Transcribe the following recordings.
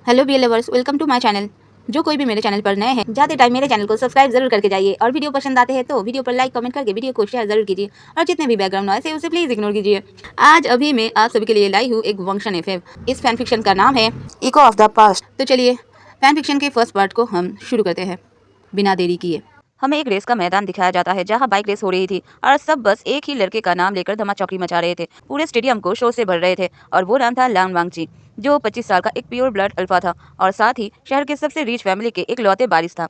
Hello B lovers, welcome to my channel. जो कोई भी मेरे चैनल पर नए हैं, जाते टाइम मेरे चैनल को सब्सक्राइब जरूर करके जाइए और वीडियो पसंद आते हैं तो वीडियो पर लाइक कमेंट करके वीडियो को शेयर जरूर कीजिए और जितने भी बैकग्राउंड नॉइस है उसे प्लीज इग्नोर कीजिए। आज अभी मैं आप सभी के लिए लाई हूँ एक वंशन एफएफ। इस फैन फिक्शन का नाम है इको ऑफ द पास्ट। तो चलिए फैन फिक्शन के फर्स्ट पार्ट को हम शुरू करते हैं बिना देरी किए। हमें एक रेस का मैदान दिखाया जाता है जहां बाइक रेस हो रही थी और सब बस एक ही लड़के का नाम लेकर धमाचौकड़ी मचा रहे थे। पूरे स्टेडियम को शोर से भर रहे थे और वो नाम था लांग वांगची, जो 25 साल का एक प्योर ब्लड अल्फा था और साथ ही शहर के सबसे रिच फैमिली के एक लौते वारिस था।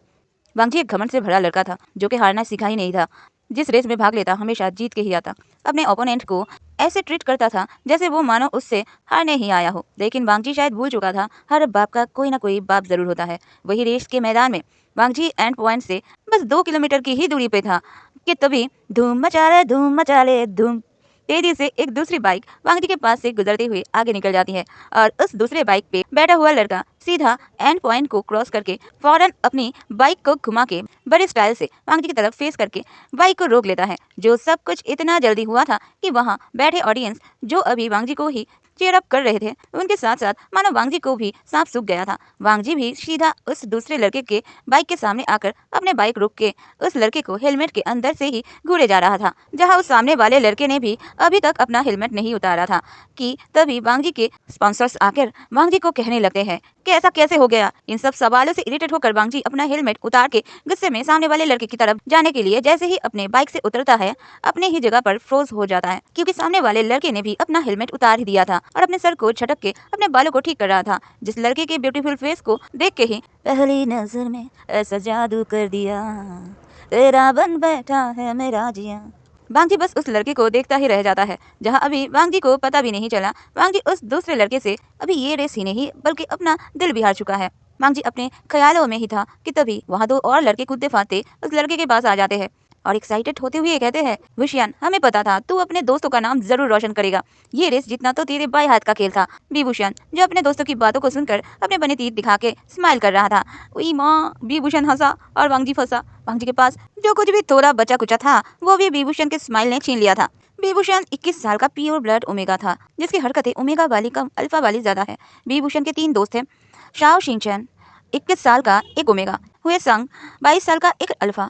वांगची एक घमंड से भरा लड़का था जो कि हारना सीखा ही नहीं था। जिस रेस में भाग लेता हमेशा जीत के ही आता। अपने ओपोनेंट को ऐसे ट्रीट करता था जैसे वो मानो उससे हारने ही आया हो। लेकिन वांगची शायद भूल चुका था हर बाप का कोई ना कोई बाप जरूर होता है। वही रेस के मैदान में वांगची एंड पॉइंट से बस 2 किलोमीटर की ही दूरी पे था कि तभी धूम मचा ले धूम, तेजी से एक दूसरी बाइक वांगजी के पास से गुजरते हुए आगे निकल जाती है और उस दूसरे बाइक पे बैठा हुआ लड़का सीधा एंड पॉइंट को क्रॉस करके फौरन अपनी बाइक को घुमा के बड़े स्टाइल से वांगजी की तरफ फेस करके बाइक को रोक लेता है। जो सब कुछ इतना जल्दी हुआ था कि वहाँ बैठे ऑडियंस जो अभी वांगजी को ही चीयर अप कर रहे थे उनके साथ साथ मानो वांगजी को भी सांप सूख गया था। वांगजी भी सीधा उस दूसरे लड़के के बाइक के सामने आकर अपने बाइक रोक के उस लड़के को हेलमेट के अंदर से ही घूरे जा रहा था, जहां उस सामने वाले लड़के ने भी अभी तक अपना हेलमेट नहीं उतारा था कि तभी वांगजी के स्पॉन्सर्स आकर वांगजी को कहने लगते हैं कि ऐसा कैसे हो गया। इन सब सवालों से इरिटेट होकर वांगजी अपना हेलमेट उतार के गुस्से में सामने वाले लड़के की तरफ जाने के लिए जैसे ही अपने बाइक से उतरता है अपने ही जगह पर फ्रोज हो जाता है, क्योंकि सामने वाले लड़के ने भी अपना हेलमेट उतार ही दिया था और अपने सर को झटक के अपने बालों को ठीक कर रहा था। जिस लड़के के ब्यूटीफुल फेस को देख के ही पहली नजर में ऐसा जादू कर दिया, तेरा बन बैठा है मेरा जिया। वांगजी बस उस लड़के को देखता ही रह जाता है, जहां अभी वांगजी को पता भी नहीं चला वांगजी उस दूसरे लड़के से अभी ये रेस ही नहीं बल्कि अपना दिल भी हार चुका है। वांगजी अपने ख्यालों में ही था कि तभी वहां 2 और लड़के कूदते फांदते उस लड़के के पास आ जाते हैं और एक्साइटेड होते हुए कहते हैं, विशियन हमें पता था तू अपने दोस्तों का नाम जरूर रोशन करेगा। ये रेस जीतना तो तेरे बाएं हाथ का खेल था। विभूषण जो अपने दोस्तों की बातों को सुनकर अपने बने तीर दिखा के स्माइल कर रहा था। उई माँ, विभूषण हंसा और वांगजी फंसा। वांगजी के पास जो कुछ भी थोड़ा बचा कुचा था वो भी विभूषण के स्माइल ने छीन लिया था। विभूषण 21 साल का प्योर ब्लड ओमेगा था, जिसकी हरकतें ओमेगा वाली कम अल्फा वाली ज्यादा है। विभूषण के 3 दोस्त थे, शाओ शिंचन 21 साल का एक ओमेगा, हुए संग 22 साल का एक अल्फा,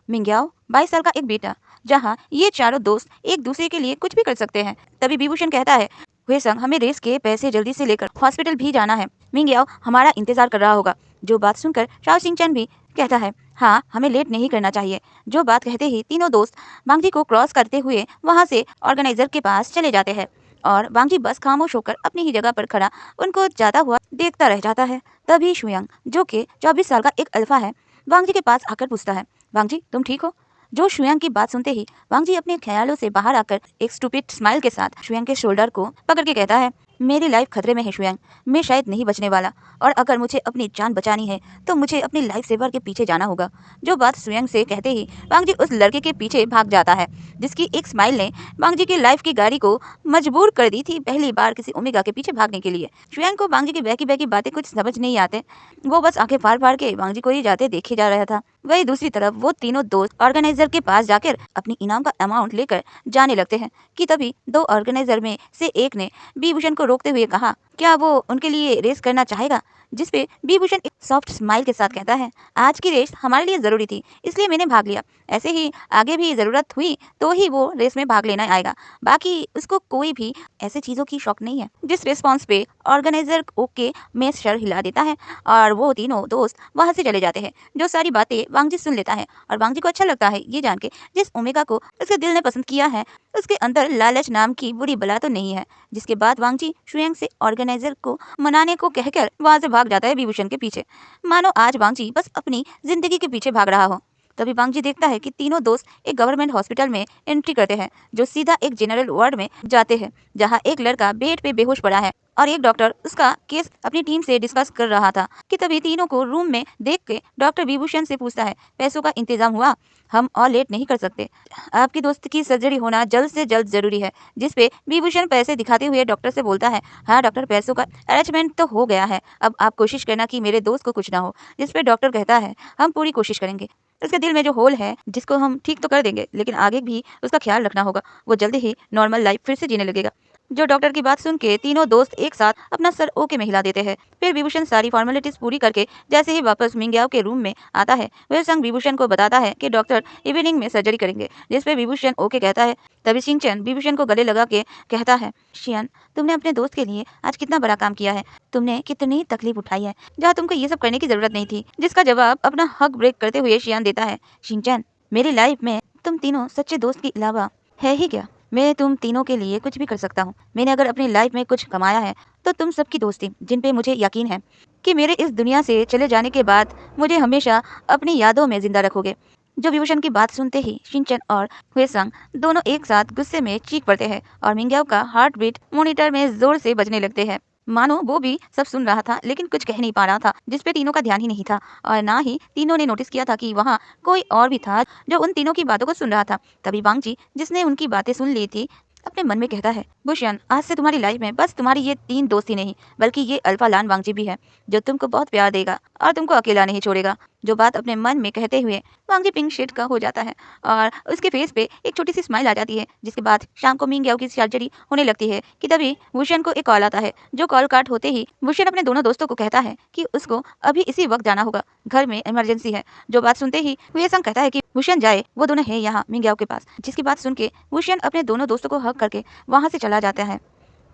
मिंग्याओ 22 साल का एक बेटा। जहां ये चारों दोस्त एक दूसरे के लिए कुछ भी कर सकते हैं। तभी विभूषण कहता है, वे संग हमें रेस के पैसे जल्दी से लेकर हॉस्पिटल भी जाना है। मिंग्याओ हमारा इंतजार कर रहा होगा। जो बात सुनकर शाओ सिंचन भी कहता है, हाँ हमें लेट नहीं करना चाहिए। जो बात कहते ही तीनों दोस्त वांगजी को क्रॉस करते हुए वहां से ऑर्गेनाइजर के पास चले जाते हैं और वांगजी बस खामोश होकर अपनी ही जगह पर खड़ा उनको जाता हुआ देखता रह जाता है। तभी शुयांग जो कि 24 साल का एक अल्फा है वांगजी के पास आकर पूछता है, वांगजी तुम ठीक हो? जो शुयांग की बात सुनते ही वांगजी अपने ख्यालों से बाहर आकर एक स्टूपिड स्माइल के साथ शुयांग के शोल्डर को पकड़ के कहता है, मेरी लाइफ खतरे में है शुयांग, मैं शायद नहीं बचने वाला और अगर मुझे अपनी जान बचानी है तो मुझे अपनी लाइफ सेवर के पीछे जाना होगा। जो बात शुयांग से कहते ही वांगजी उस लड़के के पीछे भाग जाता है जिसकी एक स्माइल ने वांगजी की लाइफ की गाड़ी को मजबूर कर दी थी पहली बार किसी ओमेगा के पीछे भागने के लिए। शुयांग को वांगजी की बहकी बहकी बातें कुछ समझ नहीं आते, वो बस आंखें फाड़ फाड़ के वांगजी को ही जाते देखे जा रहा था। वही दूसरी तरफ वो तीनों दोस्त ऑर्गेनाइजर के पास जाकर अपनी इनाम का अमाउंट लेकर जाने लगते हैं कि तभी 2 ऑर्गेनाइजर में से एक ने विभूषण को रोकते हुए कहा, क्या वो उनके लिए रेस करना चाहेगा? जिसपे विभूषण एक सॉफ्ट स्माइल के साथ कहता है, आज की रेस हमारे लिए जरूरी थी इसलिए मैंने भाग लिया, ऐसे ही आगे भी जरूरत हुई तो ही वो रेस में भाग लेना आएगा, बाकी उसको कोई भी ऐसे चीजों की शौक नहीं है। जिस रिस्पॉन्स पे ऑर्गेनाइजर ओके में सर हिला देता है और वो तीनों दोस्त वहां से चले जाते हैं। जो सारी बातें वांगजी सुन लेता है और वांगजी को अच्छा लगता है ये जान के जिस ओमेगा को उसके दिल ने पसंद किया है उसके अंदर लालच नाम की बुरी बला तो नहीं है। जिसके बाद वांगजी शुयांग से ऑर्गेनाइजर को मनाने को कहकर वहां से भाग जाता है विभूषण के पीछे, मानो आज वांगजी बस अपनी जिंदगी के पीछे भाग रहा हो। तभी वांगजी देखता है कि तीनों दोस्त एक गवर्नमेंट हॉस्पिटल में एंट्री करते हैं, जो सीधा एक जनरल वार्ड में जाते हैं जहां एक लड़का बेड पे बेहोश पड़ा है और एक डॉक्टर उसका केस अपनी टीम से डिस्कस कर रहा था कि तभी तीनों को रूम में देख के डॉक्टर विभूषण से पूछता है, पैसों का इंतजाम हुआ? हम और लेट नहीं कर सकते, आपकी दोस्त की सर्जरी होना जल्द से जल्द जरूरी है। जिसपे विभूषण पैसे दिखाते हुए डॉक्टर से बोलता है, हाँ डॉक्टर पैसों का अरेंजमेंट तो हो गया है, अब आप कोशिश करना कि मेरे दोस्त को कुछ ना हो। जिसपे डॉक्टर कहता है, हम पूरी कोशिश करेंगे। उसके दिल में जो होल है जिसको हम ठीक तो कर देंगे लेकिन आगे भी उसका ख्याल रखना होगा, वो जल्दी ही नॉर्मल लाइफ फिर से जीने लगेगा। जो डॉक्टर की बात सुन के तीनों दोस्त एक साथ अपना सर ओके में हिला देते हैं। फिर विभूषण सारी फॉर्मेलिटीज पूरी करके जैसे ही वापस मिंग्याओ के रूम में आता है, वह संग विभूषण को बताता है कि डॉक्टर इवनिंग में सर्जरी करेंगे, जिस पे विभूषण ओके कहता है। तभी शिनचैन विभूषण को गले लगा के कहता है, शियान, तुमने अपने दोस्त के लिए आज कितना बड़ा काम किया है, तुमने कितनी तकलीफ उठाई है जहाँ तुमको ये सब करने की जरूरत नहीं थी। जिसका जवाब अपना हक ब्रेक करते हुए शियान देता है, शिनचैन, मेरी लाइफ में तुम तीनों सच्चे दोस्त के अलावा है ही क्या? मैं तुम तीनों के लिए कुछ भी कर सकता हूँ। मैंने अगर अपनी लाइफ में कुछ कमाया है तो तुम सबकी दोस्ती, जिन पे मुझे यकीन है कि मेरे इस दुनिया से चले जाने के बाद मुझे हमेशा अपनी यादों में जिंदा रखोगे। जो विभूषण की बात सुनते ही शिनचैन और हुएसंग दोनों एक साथ गुस्से में चीख पड़ते हैं और मिंग्याओ का हार्ट बीट मॉनिटर में जोर से बजने लगते हैं। मानो वो भी सब सुन रहा था लेकिन कुछ कह नहीं पा रहा था, जिसपे तीनों का ध्यान ही नहीं था और ना ही तीनों ने नोटिस किया था कि वहाँ कोई और भी था जो उन तीनों की बातों को सुन रहा था। तभी वांगजी, जिसने उनकी बातें सुन ली थी, अपने मन में कहता है, बुशियन, आज से तुम्हारी लाइफ में बस तुम्हारी ये 3 दोस्त ही नहीं बल्कि ये अल्फा लान वांगजी भी है, जो तुमको बहुत प्यार देगा और तुमको अकेला नहीं छोड़ेगा। जो बात अपने मन में कहते हुए वांगजी पिंक शेड का हो जाता है और उसके फेस पे एक छोटी सी स्माइल आ जाती है। जिसके बाद शाम को मिंग्याओ की सर्जरी होने लगती है कि तभी वुशन को एक कॉल आता है। जो कॉल काट होते ही वुशन अपने दोनों दोस्तों को कहता है कि उसको अभी इसी वक्त जाना होगा, घर में इमरजेंसी है। जो बात सुनते ही हुएसंग कहता है कि वुशन जाए, वो दोनों है यहाँ मिंग्याओ के पास। जिसकी बात सुन के वुशन अपने दोनों दोस्तों को हक करके वहां से चला जाता है,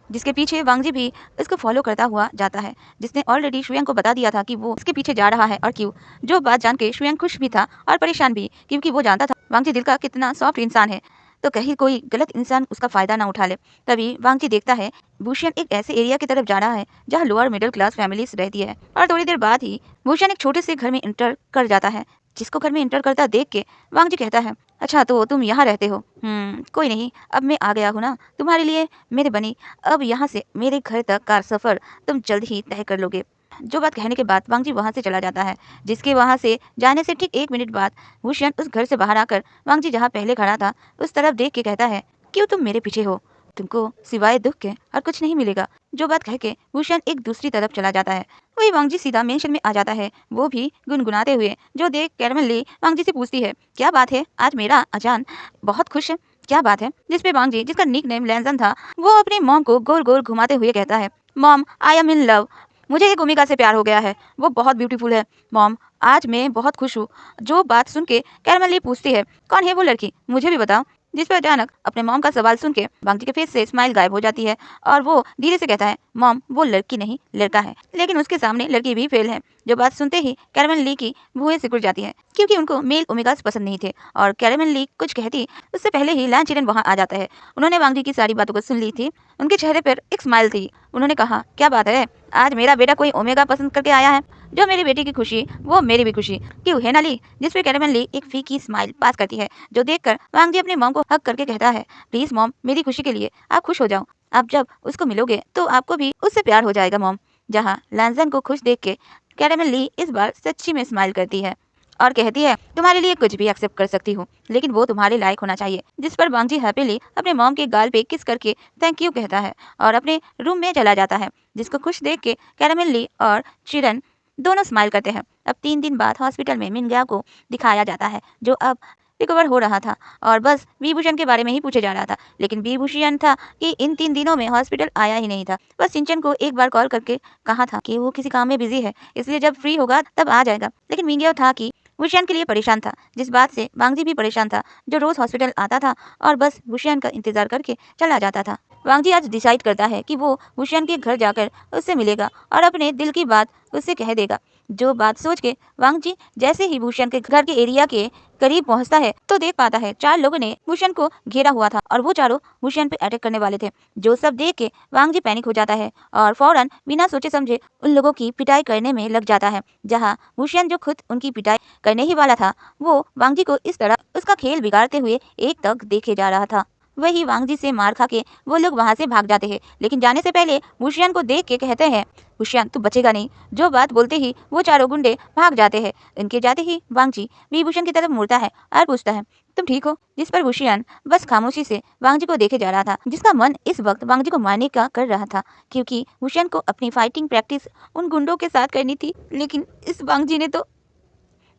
जिसके पीछे वांगजी भी इसको फॉलो करता हुआ जाता है, जिसने ऑलरेडी शुयांग को बता दिया था कि वो इसके पीछे जा रहा है और क्यों। जो बात जान के शुयांग खुश भी था और परेशान भी, क्योंकि वो जानता था वांगजी दिल का कितना सॉफ्ट इंसान है, तो कहीं कोई गलत इंसान उसका फायदा ना उठा ले। तभी वांगजी देखता है भूषण एक ऐसे एरिया की तरफ जा रहा है जहाँ लोअर मिडिल क्लास फैमिलीज रहती है और थोड़ी देर बाद ही भूषण एक छोटे से घर में इंटर कर जाता है। जिसको घर में इंटर करता देख के वांगजी कहता है, अच्छा तो तुम यहाँ रहते हो, कोई नहीं, अब मैं आ गया हूँ ना तुम्हारे लिए मेरे बनी, अब यहाँ से मेरे घर तक का सफर तुम जल्द ही तय कर लोगे। जो बात कहने के बाद वांगजी वहां से चला जाता है। जिसके वहां से जाने से ठीक 1 मिनट बाद भूषण उस घर से बाहर आकर वांगजी जहाँ पहले खड़ा था उस तरफ देख के कहता है, क्यों तुम मेरे पीछे हो, तुमको सिवाय दुख के और कुछ नहीं मिलेगा। जो बात कह के भूषण एक दूसरी तरफ चला जाता है। वही वांगजी सीधा मेंशन में आ जाता है, वो भी गुनगुनाते हुए। जो देख कैरमल ली वांगजी से पूछती है, क्या बात है, आज मेरा अजान बहुत खुश है, क्या बात है। जिसपे वांगजी, जिसका निक नेम लैंजन था, वो अपने मॉम को गोल गोल घुमाते हुए कहता है, mom I am in love, मुझे एक ओमेगा से प्यार हो गया है, वो बहुत ब्यूटीफुल है मॉम, आज मैं बहुत खुश हूँ। जो बात सुन के कैरमल ली पूछती है, कौन है वो लड़की, मुझे भी बताओ। जिस पर अचानक अपने मॉम का सवाल सुन के वांगजी के फेस से स्माइल गायब हो जाती है और वो धीरे से कहता है, मॉम वो लड़की नहीं लड़का है, लेकिन उसके सामने लड़की भी फेल है। जो बात सुनते ही कैरमल ली की भुएं सिकुड़ जाती है, क्योंकि उनको मेल ओमेगास पसंद नहीं थे। और कैरमल ली कुछ कहती उससे पहले ही लैन चिरन वहां आ जाता है। उन्होंने वांगजी की सारी बातों को सुन ली थी, उनके चेहरे पर एक स्माइल थी। उन्होंने कहा, क्या बात है, आज मेरा बेटा कोई ओमेगा पसंद करके आया है, जो मेरी बेटी की खुशी वो मेरी भी खुशी, क्यों है ना ली। जिस पे कैरमल ली एक फीकी स्माइल पास करती है। जो देखकर वांगजी अपने मॉम को हक करके कहता है, प्लीज मॉम मेरी खुशी के लिए आप खुश हो जाओ, आप जब उसको मिलोगे तो आपको भी उससे प्यार हो जाएगा मॉम। जहाँ लैंजन को खुश देख के कैरमल ली इस बार सच्ची में स्माइल करती है और कहती है, तुम्हारे लिए कुछ भी एक्सेप्ट कर सकती हूँ, लेकिन वो तुम्हारे लायक होना चाहिए। जिस पर वांगजी हैप्पीली अपने मॉम के गाल पे किस करके थैंक यू कहता है और अपने रूम में चला जाता है। जिसको खुश देख के कैरमल ली और चिरन दोनों स्माइल करते हैं। अब 3 दिन बाद हॉस्पिटल में मिंग्या को दिखाया जाता है, जो अब रिकवर हो रहा था और बस विभूषण के बारे में ही पूछे जा रहा था। लेकिन विभूषण था कि इन 3 दिनों में हॉस्पिटल आया ही नहीं था। बस सिंचन को एक बार कॉल करके कहा था कि वो किसी काम में बिजी है, इसलिए जब फ्री होगा तब आ जाएगा। लेकिन मिंग्या था कि वुशियान के लिए परेशान था, जिस बात से वांगजी भी परेशान था, जो रोज हॉस्पिटल आता था और बस वुशियान का इंतजार करके चला जाता था। वांगजी आज डिसाइड करता है कि वो वुशियान के घर जाकर उससे मिलेगा और अपने दिल की बात उससे कह देगा। जो बात सोच के वांगजी जैसे ही भूषण के घर के एरिया के करीब पहुंचता है तो देख पाता है 4 लोगों ने भूषण को घेरा हुआ था और वो चारों भूषण पे अटैक करने वाले थे। जो सब देख के वांगजी पैनिक हो जाता है और फौरन बिना सोचे समझे उन लोगों की पिटाई करने में लग जाता है। जहाँ भूषण जो खुद उनकी पिटाई करने ही वाला था, वो वांगजी को इस तरह उसका खेल बिगाड़ते हुए एक तक देखे जा रहा था। वही वांगजी से मार खा के वो लोग वहां से भाग जाते हैं, लेकिन जाने से पहले भूषण को देख के कहते हैं, भूषण तू बचेगा नहीं। जो बात बोलते ही वो चारों गुंडे भाग जाते हैं। इनके जाते ही वांगजी विभूषण की तरफ मुड़ता है और पूछता है, तुम ठीक हो। जिस पर भूषण बस खामोशी से वांगजी को देखे जा रहा था, जिसका मन इस वक्त वांगजी को मारने का कर रहा था, क्योंकि भूषण को अपनी फाइटिंग प्रैक्टिस उन गुंडों के साथ करनी थी। लेकिन इस वांगजी ने तो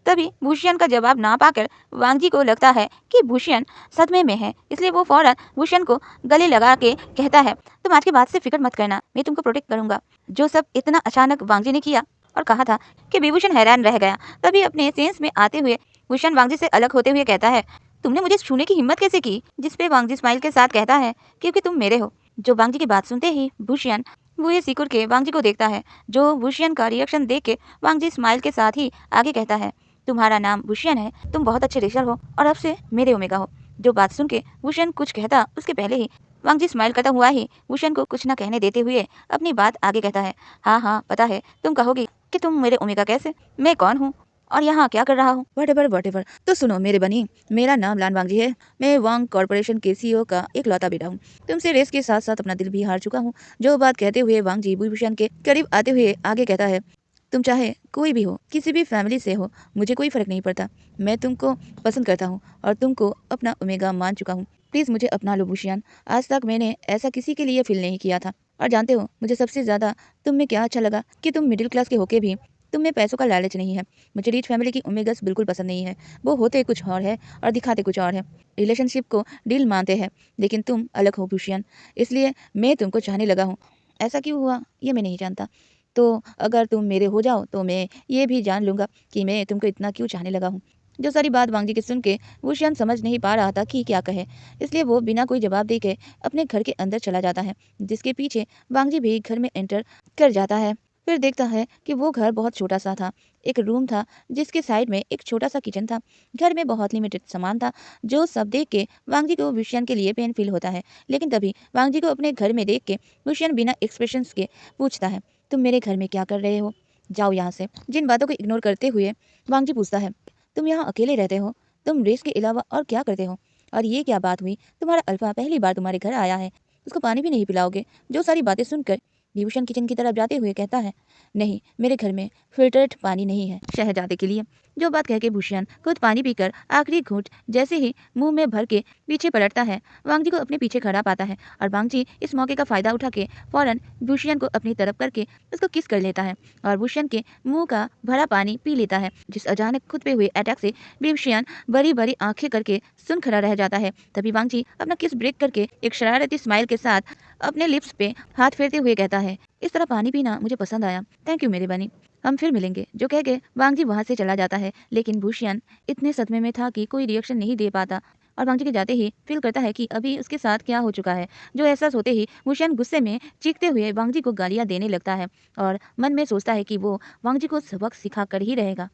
तभी भूषण का जवाब ना पाकर वांगजी को लगता है कि भूषण सदमे में है, इसलिए वो फौरन भूषण को गले लगा के कहता है, तुम आज के बाद से फिक्र मत करना, मैं तुमको प्रोटेक्ट करूंगा। जो सब इतना अचानक वांगजी ने किया और कहा था कि विभूषण हैरान रह गया। तभी अपने सेंस में आते हुए भूषण वांगजी से अलग होते हुए कहता है, तुमने मुझे छूने की हिम्मत कैसे की? जिसपे वांगजी स्माइल के साथ कहता है, क्योंकि तुम मेरे हो। जो वांगजी की बात सुनते ही भूषण वो ये सिकुड़ के वांगजी को देखता है। जो भूषण का रिएक्शन देख के वांगजी स्माइल के साथ ही आगे कहता है, तुम्हारा नाम भूषण है, तुम बहुत अच्छे रेसलर हो और अब से मेरे ओमेगा हो। जो बात सुन के भूषण कुछ कहता उसके पहले ही वांगजी स्माइल करता हुआ ही भूषण को कुछ न कहने देते हुए अपनी बात आगे कहता है, हाँ हाँ पता है, तुम कहोगी कि तुम मेरे ओमेगा कैसे, मैं कौन हूँ और यहाँ क्या कर रहा हूँ। What ever. तो सुनो मेरे बनी, मेरा नाम लान वांगजी है। मैं वांग कॉर्पोरेशन के सीईओ का एक लौता बेटा हूँ। तुमसे रेस के साथ साथ अपना दिल भी हार चुका हूँ। जो बात कहते हुए वांगजी भूषण के करीब आते हुए आगे कहता है, तुम चाहे कोई भी हो, किसी भी फैमिली से हो, मुझे कोई फर्क नहीं पड़ता। मैं तुमको पसंद करता हूँ और तुमको अपना ओमेगा मान चुका हूँ। प्लीज मुझे अपना लो भूषण। आज तक मैंने ऐसा किसी के लिए फील नहीं किया था। और जानते हो मुझे सबसे ज्यादा तुम में क्या अच्छा लगा कि तुम मिडिल क्लास के होके भी तुम में पैसों का लालच नहीं है। मुझे रिच फैमिली की ओमेगस बिल्कुल पसंद नहीं है। वो होते कुछ और है और दिखाते कुछ और है। रिलेशनशिप को डील मानते हैं, लेकिन तुम अलग हो भूषण, इसलिए मैं तुमको चाहने लगा हूँ। ऐसा क्यों हुआ ये मैं नहीं जानता। तो अगर तुम मेरे हो जाओ तो मैं ये भी जान लूंगा कि मैं तुमको इतना क्यों चाहने लगा हूँ। जो सारी बात वांगजी की सुन के भूषण समझ नहीं पा रहा था कि क्या कहे, इसलिए वो बिना कोई जवाब दे के अपने घर के अंदर चला जाता है, जिसके पीछे वांगजी भी घर में एंटर कर जाता है। फिर देखता है कि वो घर बहुत छोटा सा था। एक रूम था जिसके साइड में एक छोटा सा किचन था। घर में बहुत लिमिटेड सामान था। जो सब देख के वांगजी को भूषण के लिए पेन फील होता है, लेकिन तभी वांगजी को अपने घर में देख के भूषण बिना एक्सप्रेशंस के पूछता है, तुम मेरे घर में क्या कर रहे हो? जाओ यहाँ से। जिन बातों को इग्नोर करते हुए वांगजी पूछता है, तुम यहाँ अकेले रहते हो? तुम रेस के अलावा और क्या करते हो? और ये क्या बात हुई, तुम्हारा अल्फा पहली बार तुम्हारे घर आया है, उसको पानी भी नहीं पिलाओगे? जो सारी बातें सुनकर विभूषण किचन की तरफ जाते हुए कहता है, नहीं मेरे घर में फिल्टर्ड पानी नहीं है शहजादे के लिए। जो बात कह के भूषण खुद पानी पीकर आखिरी घूंट जैसे ही मुंह में भर के पीछे पलटता है, वांगजी को अपने पीछे खड़ा पाता है और वांगजी इस मौके का फायदा उठा के फौरन भूषण को अपनी तरफ करके उसको किस कर लेता है और भूषण के मुंह का भरा पानी पी लेता है। जिस अचानक खुद पे हुए अटैक से भूषण बड़ी बड़ी आंखें करके सुन खड़ा रह जाता है। तभी वांगजी अपना किस ब्रेक करके एक शरारती स्माइल के साथ अपने लिप्स पे हाथ फेरते हुए कहता है, इस तरह पानी पीना मुझे पसंद आया, थैंक यू मेरे बनी, हम फिर मिलेंगे। जो कह के वांगजी वहां से चला जाता है, लेकिन भूषण इतने सदमे में था कि कोई रिएक्शन नहीं दे पाता और वांगजी के जाते ही फील करता है कि अभी उसके साथ क्या हो चुका है। जो एहसास होते ही भूषण गुस्से में चीखते हुए वांगजी को गालियां देने लगता है और मन में सोचता है कि वो वांगजी को सबक सिखा कर ही रहेगा।